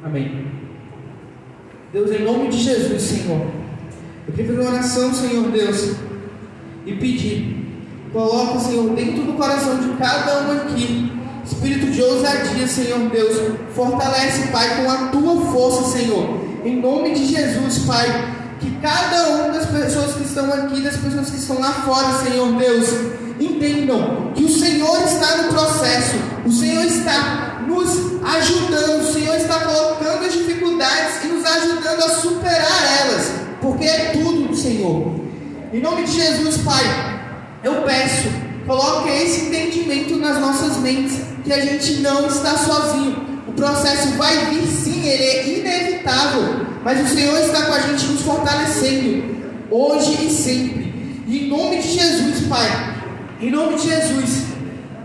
Amém. Deus, em nome de Jesus, Senhor, eu queria fazer uma oração, Senhor Deus, e pedir, coloca, Senhor, dentro do coração de cada um aqui, espírito de ousadia, Senhor Deus, fortalece, Pai, com a Tua força, Senhor, em nome de Jesus, Pai, que cada uma das pessoas que estão aqui, das pessoas que estão lá fora, Senhor Deus, entendam que o Senhor está no processo, o Senhor está nos ajudando, o Senhor está colocando as dificuldades e nos ajudando a superar elas, porque é tudo do Senhor. Em nome de Jesus, Pai, eu peço, coloque esse entendimento nas nossas mentes, que a gente não está sozinho. O processo vai vir sim, ele é inevitável, mas o Senhor está com a gente nos fortalecendo, hoje e sempre. E em nome de Jesus, Pai, em nome de Jesus,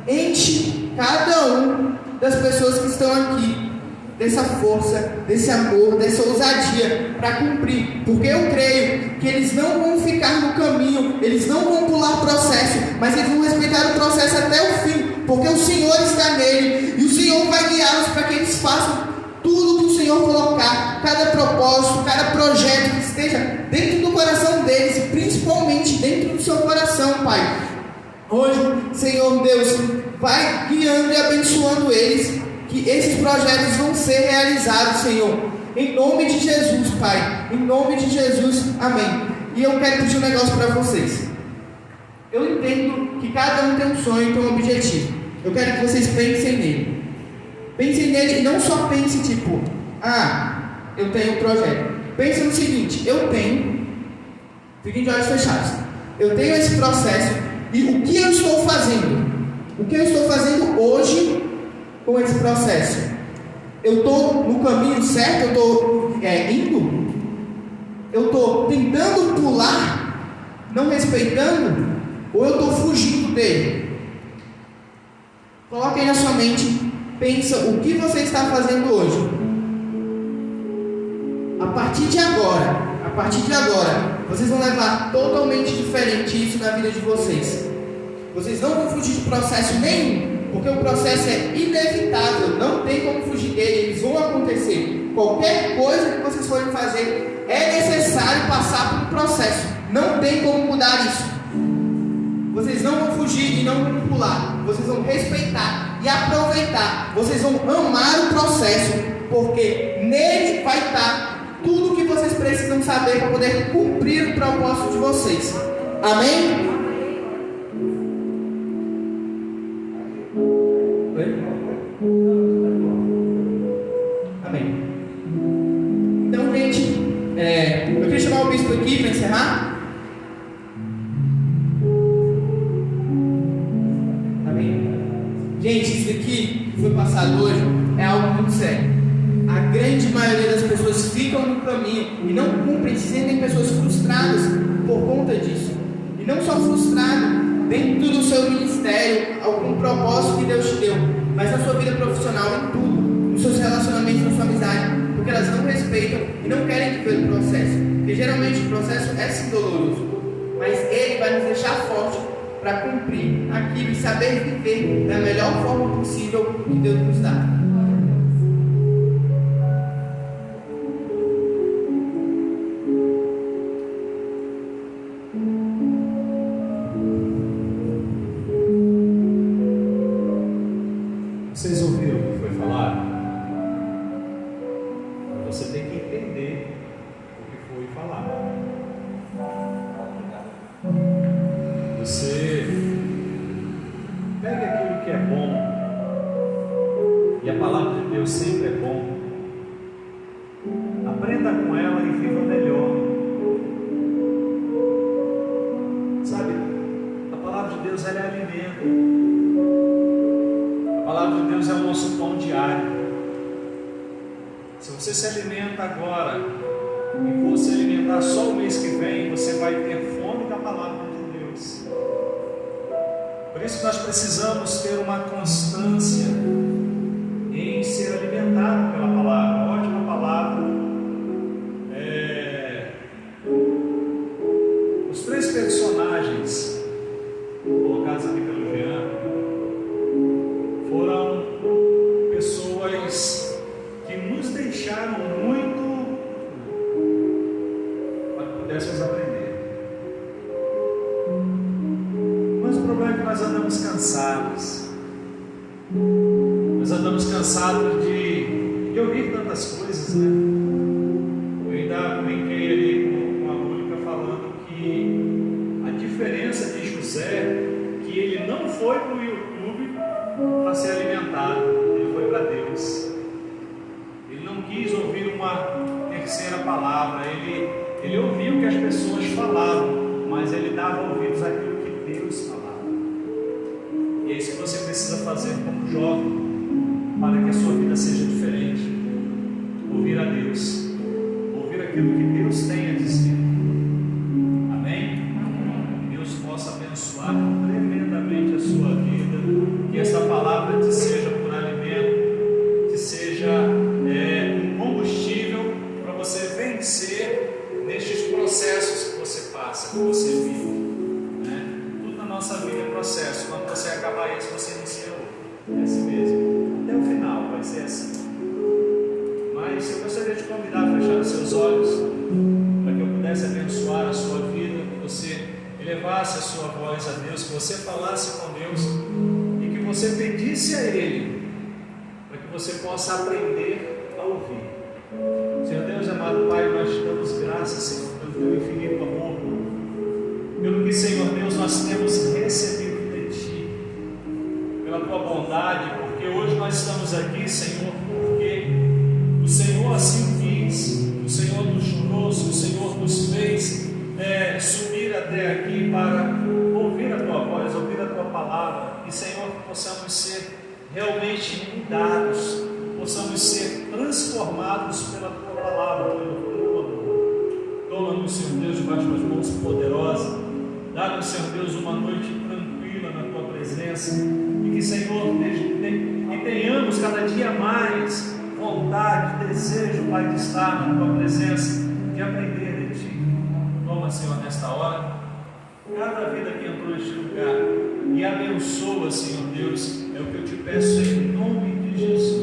enche cada um das pessoas que estão aqui dessa força, desse amor, dessa ousadia para cumprir, porque eu creio que eles não vão ficar no caminho, eles não vão pular processo, mas eles vão respeitar o processo até o fim, porque o Senhor está nele e o Senhor vai guiá-los para que eles façam tudo que o Senhor colocar, cada propósito, cada projeto que esteja dentro do coração deles e principalmente dentro do seu coração, Pai. Hoje, Senhor Deus, vai guiando e abençoando eles, que esses projetos vão ser realizados, Senhor, em nome de Jesus, Pai, em nome de Jesus, amém. E eu quero pedir um negócio para vocês. Eu entendo que cada um tem um sonho, tem um objetivo. Eu quero que vocês pensem nele. Pensem nele e não só pensem tipo, eu tenho um projeto. Pense no seguinte, fiquem de olhos fechados, eu tenho esse processo e o que eu estou fazendo? O que eu estou fazendo hoje com esse processo? Eu estou no caminho certo? Eu estou indo? Eu estou tentando pular, não respeitando? Ou eu estou fugindo dele? Coloque aí na sua mente, pensa o que você está fazendo hoje. A partir de agora, vocês vão levar totalmente diferente isso na vida de vocês. Vocês não vão fugir de processo nenhum, porque o processo é inevitável, não tem como fugir dele, eles vão acontecer. Qualquer coisa que vocês forem fazer, é necessário passar por um processo, não tem como mudar isso. Vocês não vão fugir e não vão pular, vocês vão respeitar e aproveitar, vocês vão amar o processo, porque nele vai estar tudo o que vocês precisam saber para poder cumprir o propósito de vocês. Amém? Amém. Então, gente, eu queria chamar o bispo aqui para encerrar. Amém. Gente, isso aqui que foi passado hoje é algo muito sério. A grande maioria das pessoas ficam no caminho e não cumprem, se sentem pessoas frustradas por conta disso. E não só frustrado dentro do seu ministério, algum propósito que Deus te deu, mas na sua vida profissional, em tudo, nos seus relacionamentos, na sua amizade, porque elas não respeitam e não querem viver o processo. Porque geralmente o processo é sim doloroso, mas ele vai nos deixar fortes para cumprir aquilo e saber viver da melhor forma possível que Deus nos dá. você pegue aquilo que é bom, e a palavra de Deus sempre é bom, aprenda com ela e viva melhor. Sabe, a palavra de Deus ela é alimento. A palavra de Deus é o nosso pão diário. Se você se alimenta agora e for se alimentar só o mês que vem, você vai ter fome da palavra de Deus. Por isso nós precisamos ter uma constância em ser alimentado pela palavra. Ótima palavra. Os três personagens colocados aqui pelo Jean foram pessoas que nos deixaram muito para que pudéssemos aprender. Mas o problema é que nós andamos cansados. Nós andamos cansados de ouvir tantas coisas, né? Eu ainda brinquei ali com a Mônica falando que a diferença de José, que ele não foi para o YouTube para ser alimentado, ele foi para Deus. Ele não quis ouvir uma terceira palavra, ele ouviu o que as pessoas falavam, mas ele dava ouvidos àquilo que Deus falava. E é isso que você precisa fazer como jovem, para que a sua vida seja diferente. Ouvir a Deus, ouvir aquilo que Deus tem a dizer. Amém? Deus possa abençoar tremendamente a sua vida, que essa palavra te seja por alimento, que seja um combustível para você vencer nestes processos que você passa, que você vive, né? Tudo na nossa vida é processo. Quando você acabar esse, você inicia outro. É assim mesmo, até o final vai ser assim. Mas eu gostaria de convidar a fechar os seus olhos, para que eu pudesse abençoar a sua vida, que você elevasse a sua voz a Deus, que você falasse com Deus e que você pedisse a Ele, para que você possa aprender a ouvir. Senhor Deus amado Pai, nós te damos graças, Senhor, pelo teu infinito amor, pelo que, Senhor Deus, nós temos recebido de Ti, pela Tua bondade, porque hoje nós estamos aqui, Senhor, porque o Senhor assim quis, o Senhor nos trouxe, o Senhor nos fez subir até aqui para ouvir a Tua voz, ouvir a Tua palavra, e, Senhor, que possamos ser realmente mudados, possamos ser transformados pela Tua palavra, pelo Teu amor. Toma-nos, Senhor Deus, debaixo das mãos poderosas, dá-nos, Senhor Deus, uma noite tranquila na Tua presença, e que, Senhor, que tenhamos cada dia mais vontade, desejo, Pai, de estar na Tua presença, de aprender de Ti. Toma, Senhor, nesta hora, cada vida que entrou neste lugar, e abençoa, Senhor Deus, é o que eu te peço em nome de Jesus.